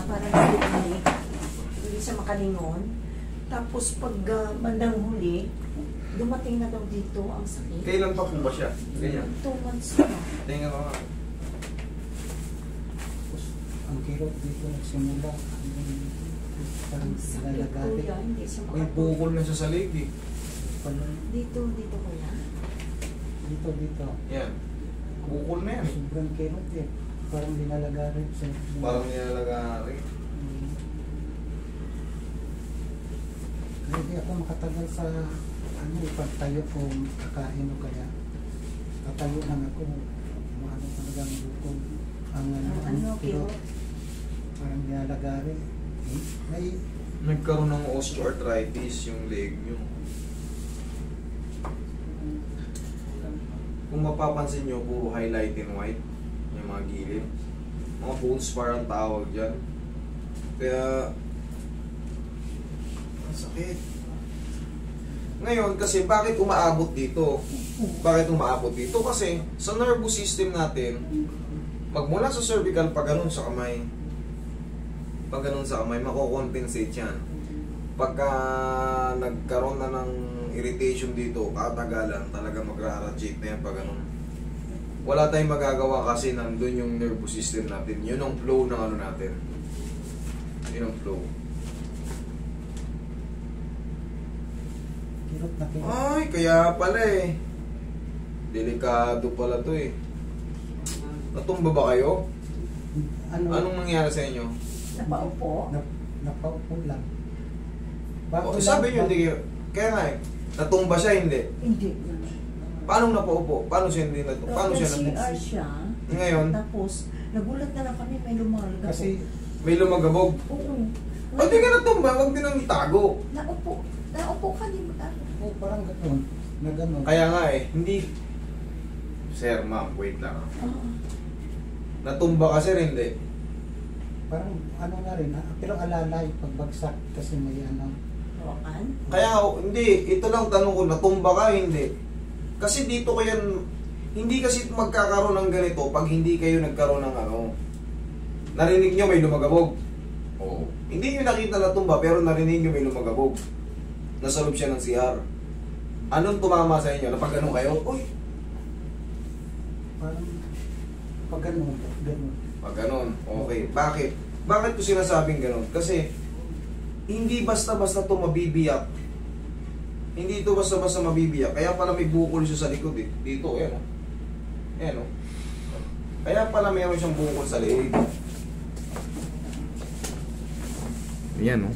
parang nabibalik. Hindi siya makalingon. Tapos pag bandang huli, dumating na daw dito ang sakit. Kailan pa po ba siya? Ganyan. 2 months na. Tingnan ko nga. Tapos, ang kirot dito nagsimula. Parang Ang sakit lalagari. kuya, hindi siya May bukol na siya sa leg eh. Dito kuya. Dito. Yan. Bukol na yan eh. Sobrang kirot eh. Parang dinalagari sa... Parang nilalagari. Hindi ako makatagal sa ipagtayo kung kakain o kaya tatayo lang ako. Maano talagang bukol. Ang kirot. Parang dinalagari. May Nagkaroon ng osteoarthritis yung leg nyo. Kung mapapansin nyo, puro highlight in white yung mga gilid. Mga bones parang tawag dyan. Kaya ang sakit. Ngayon, kasi bakit umaabot dito? Bakit umaabot dito? Kasi sa nervous system natin, magmula sa cervical pa ganun sa kamay. Pag ganun sa kamay, mako-compensate yan. Pagka nagkaroon na ng irritation dito, katagalan, talaga magra-radiate na yan pag ganun. Wala tayong magagawa kasi nandun yung nervous system natin. Yun ang flow ng ano natin. Yun ang flow. kirot na kirot. Ay, kaya pala eh. Delikado pala to eh. Natumba ba kayo? Anong nangyari sa inyo? Napaupo. Napaupo lang. O, sabi nyo, hindi kayo. Kaya nga eh, natumba siya, hindi. Hindi. Paano napaupo? Paano siya hindi natumba? Paano siya natumba? CR siya. Ngayon, Tapos, nagulat na lang kami, may lumalagay. Kasi may lumagabog. Oo. O, di ka natumba, huwag din ang itago. Naupo ka din. parang gano'n. Na gano'n. Kaya nga eh, hindi. Sir, ma'am, wait lang. Natumba ka sir, hindi. Parang ano na rin, pero alalay pagbagsak kasi may ano. Hawakan? Kaya hindi, ito lang tanong ko, natumba ka, hindi. Kasi dito kayo, hindi kasi magkakaroon ng ganito pag hindi kayo nagkaroon ng ano. Narinig nyo may lumagabog. Oo. Hindi nyo nakita na tumba, pero narinig nyo may lumagabog. Nasa loob siya ng CR. Anong tumama sa inyo? Napag ganun kayo? Uy! Parang pag gano'n, gano'n. Pag ganun, okay. Bakit? Bakit ko sinasabing ganun? Kasi, hindi basta-basta ito mabibiyak. Hindi ito basta-basta mabibiyak. Kaya pala may bukol siya sa likod eh. Dito, ayan o. Ayan o. Kaya pala meron siyang bukol sa leeg. Ayan o.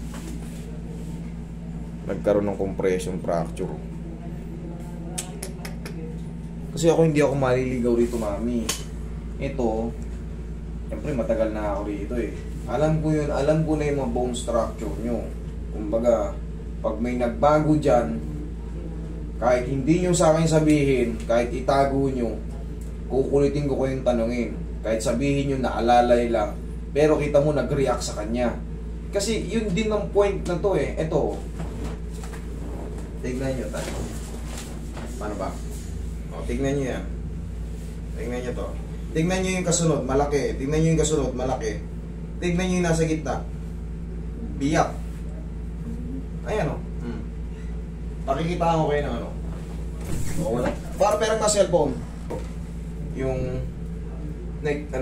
Nagkaroon ng compression fracture. Kasi hindi ako maliligaw dito, mami. Ito, siyempre matagal na ako dito eh. Alam ko yun, alam ko na yung mga bone structure nyo. Kumbaga, pag may nagbago dyan, kahit hindi nyo sa akin sabihin, kahit itago nyo, kukulitin ko kayong tanungin. Kahit sabihin nyo na alalay lang, pero kita mo nag-react sa kanya. Kasi yun din ang point na to eh. Ito, tignan nyo tayo. Paano ba? O, tignan nyo yan. Tignan nyo to. Tignan nyo yung kasunod, malaki. Tignan nyo yung kasunod, malaki. Tignan nyo yung nasa gitna. Biyak. Ayan o. Pakikita ko kayo ng ano. O, wala. Para perang na cellphone. Yung neck,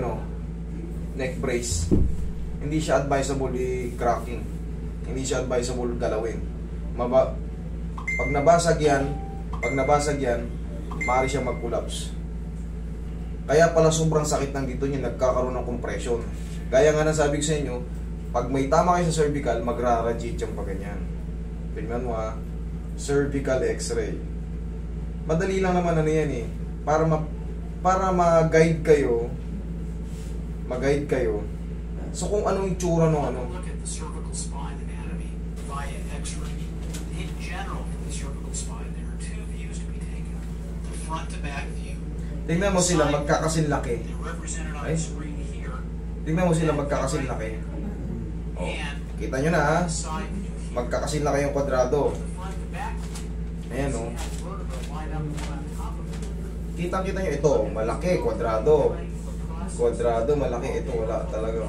neck brace. Hindi siya advisable i-cracking. Hindi siya advisable galawin. Pag nabasag yan, maaari siya mag-collapse. Kaya pala sobrang sakit ng dito niya, nagkakaroon ng compression. Kaya nga nasabi ko sa inyo, pag may tama kayo sa cervical, magra-radiate yung pag ganyan. Tingnan mo ha, cervical x-ray. Madali lang naman ano yan eh. Para ma-guide kayo, so kung anong itsura ng ano. Look at the cervical spine anatomy via x-ray. In general, for the cervical spine, there are two views to be taken. The front to back view. Tingnan mo sila magkakasinlaki. They're represented on the screen here. Tingnan mo sila magkakasinlaki. Oh, kita nyo na ha. Side view here. Magkakasinlaki yung kwadrado. The front to back. Ayan o. See that vertebra line up on top of it. Kitang-kita nyo ito, malaki, kwadrado. Kwadrado, malaki. Ito wala talaga.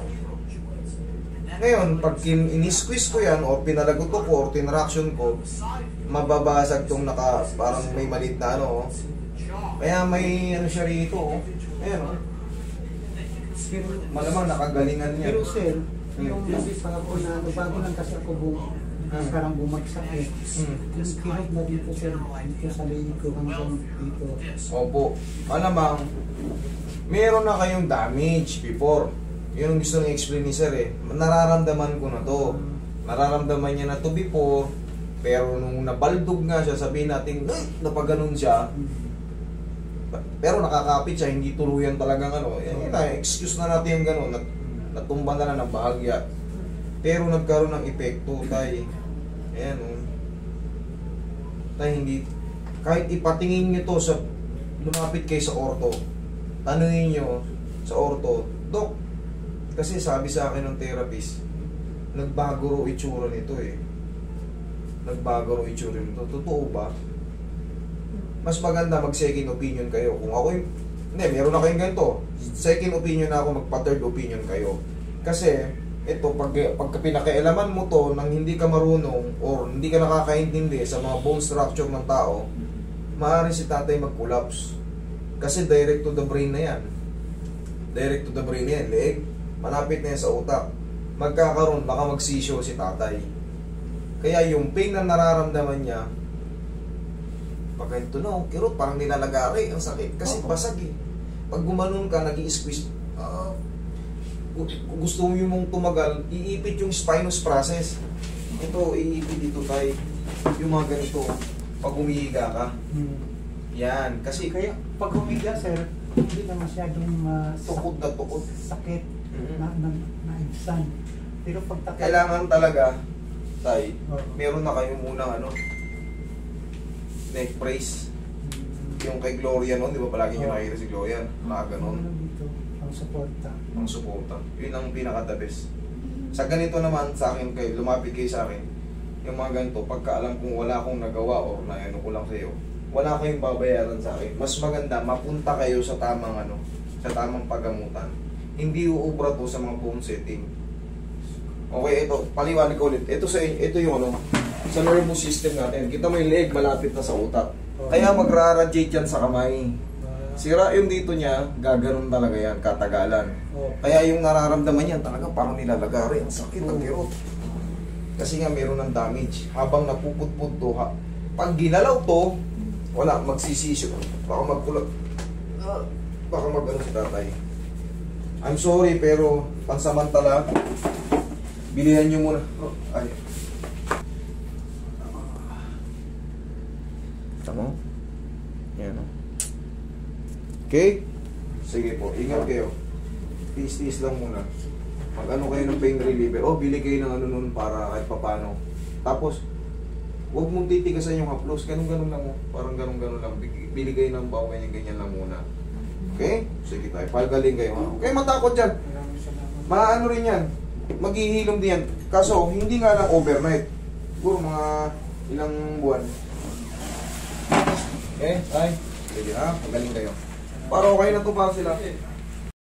Ngayon, pag in-squeeze ko yan, o pinalagutok ko, o tinraction ko, mababasag tong parang may malit na ano, oh. Kaya may ano siya rito, oh. Ayan, oh. Malamang nakagalingan niya. Pero sir, yung pag ako na, bago lang kasi ako parang bumagsak eh. Yung kinog na dito sir, dito sa leg ko hanggang dito. Opo. Malamang, meron na kayong damage before. Yun ang gusto ni-explain ni sir eh. Nararamdaman ko na to. Nararamdaman niya na to before. Pero nung nabaldog nga siya, sabihin natin, napaganon siya. Pero nakakapit siya, hindi tuluyan talagang ano. Yan na, excuse na natin yung gano'n. Natumba na lang ng bahagya. Pero nagkaroon ng epekto, tay. Ayan, oh. Tay, hindi. Kahit ipatingin nyo to sa, lumapit kayo sa orto. Tanungin nyo sa orto, Dok, kasi sabi sa akin ng therapist, nagbago raw itsura nito eh. Nagbago raw itsura nito. Totoo ba? Mas maganda mag-second opinion kayo. Kung ako yung... Hindi, meron na kayong ganito. Second opinion na ako, magpa-third opinion kayo. Kasi, ito, pagka pinakailaman mo to nang hindi ka marunong or hindi ka nakakaintindi sa mga bone structure ng tao, maaari si tatay mag-collapse. Kasi direct to the brain na yan. Direct to the brain yan. Leeg, malapit na yan sa utak. Magkakaroon, baka mag-seizure si tatay. Kaya yung pain na nararamdaman niya, pag ganito na, kirot, parang nilalagari, ang sakit. Kasi basag eh. Pag gumanon ka, nag-i-squeeze, gusto mo yung mong tumagal, iipit yung spinous process. Ito, iipit dito tayo. Yung mga ganito, pag umihiga ka. Yan, kasi... Kaya pag humiga sir, hindi na masyadong tukod na tukod. Sakit na ibsan. Pero pag kailangan talaga, tay, meron na kayo munang ano, neck brace. Yung kay Gloria noon, di ba palagi nyo nakikita si Gloria? Nakaganon. Ang suporta. Ang suporta. Yun ang pinaka-the best. Sa ganito naman, sa akin kayo, lumapit kayo sa akin, yung mga ganito, pagka alam kong wala akong nagawa o na ano ko lang sa iyo, wala kayong babayaran sa akin. Mas maganda, mapunta kayo sa tamang ano, sa tamang paggamutan. Hindi uubra to sa mga bone setting. Okay, ito, paliwanag ko ulit. Ito yung ano, sa nervous system natin. Kita mo yung leg, malapit na sa utak. Kaya magra-radiate yan sa kamay. Sira yung dito niya, gaganon talaga yan, katagalan. Kaya yung nararamdaman yan, talaga parang nilalagari. Ang sakit ang kirot. Kasi nga meron ng damage. Habang napuputput to, pag ginalaw to, wala, magsisisyo. Baka magkulot. Baka mag-ano si tatay. I'm sorry, pero pansamantala, bilihan nyo muna. Ay. Tama? Yan o. Okay? Sige po, ingat kayo. Tiis-tiis lang muna. Mag-ano kayo ng pain reliever. O, bili kayo ng ano nun para kahit papano. Tapos, huwag mong titigasan yung haplos. Ganun-ganun lang mo. Parang ganun-ganun lang. Bili kayo ng bawa, ganyan-ganyan lang muna. Okay? Sige tayo. Pagaling kayo. Okay, matakot dyan. Maano rin yan. Maghihilom din yan. Kaso, hindi nga lang overnight. Siguro mga ilang buwan. Okay? Ay. Sige ha. Pagaling kayo. Para okay na to pa sila.